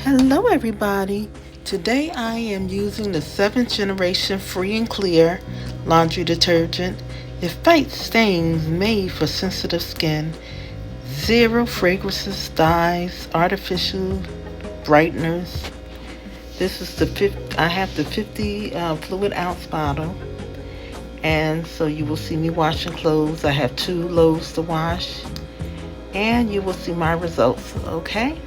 Hello everybody. Today I am using the 7th generation free and clear laundry detergent. It fights stains made for sensitive skin. Zero fragrances, dyes, artificial brighteners. This is the I have the 50 fluid ounce bottle. And so you will see me washing clothes. I have 2 loads to wash. And you will see my results, okay?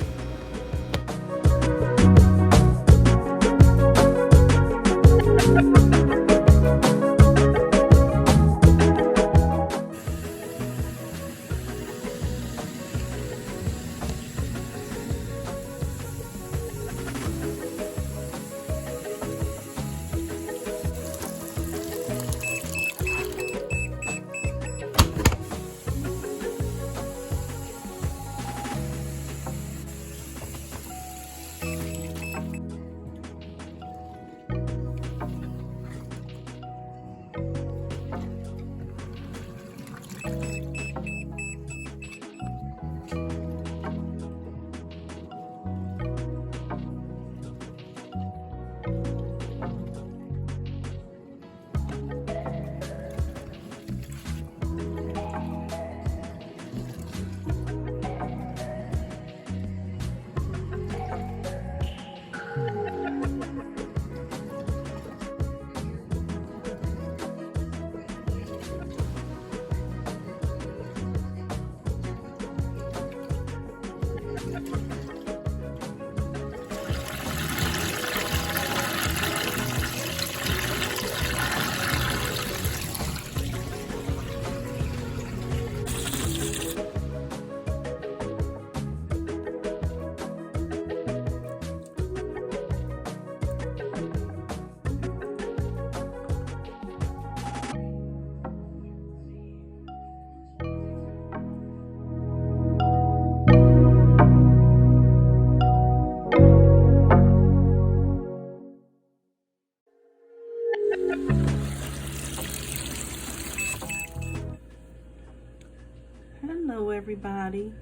Hello everybody.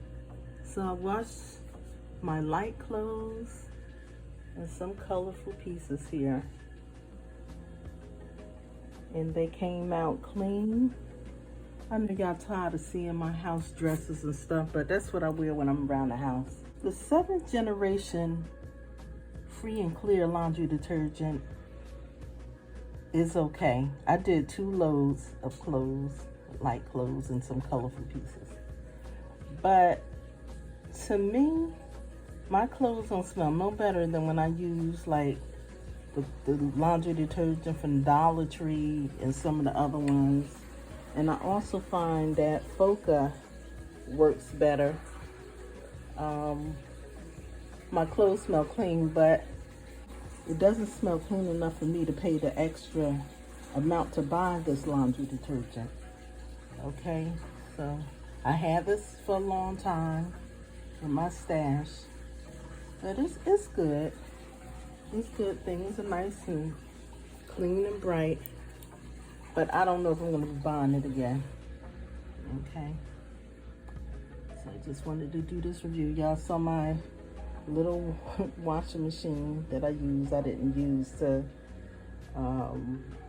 So I washed my light clothes and some colorful pieces here. And they came out clean. I know y'all tired of seeing my house dresses and stuff, but that's what I wear when I'm around the house. The 7th generation free and clear laundry detergent is okay. I did 2 loads of clothes, light clothes, and some colorful pieces. But to me, my clothes don't smell no better than when I use like the laundry detergent from Dollar Tree and some of the other ones. And I also find that Foca works better. My clothes smell clean, but it doesn't smell clean enough for me to pay the extra amount to buy this laundry detergent. Okay, so I had this for a long time in my stash, but it's good. It's good. Things are nice and clean and bright, but I don't know if I'm going to be buying it again. Okay, so I just wanted to do this review. Y'all saw my little washing machine that I use. I didn't use the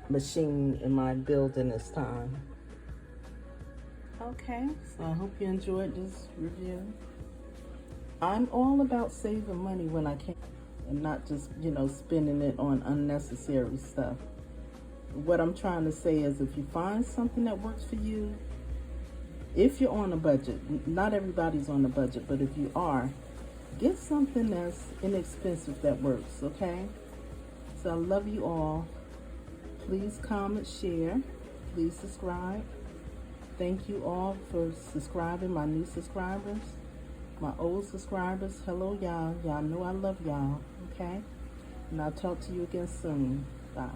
machine in my building this time. Okay, so I hope you enjoyed this review. I'm all about saving money when I can and not just, spending it on unnecessary stuff. What I'm trying to say is if you find something that works for you, if you're on a budget, not everybody's on a budget, but if you are, get something that's inexpensive that works, okay? So I love you all. Please comment, share, please subscribe. Thank you all for subscribing, my new subscribers. My old subscribers, hello y'all. Y'all know I love y'all, okay? And I'll talk to you again soon. Bye.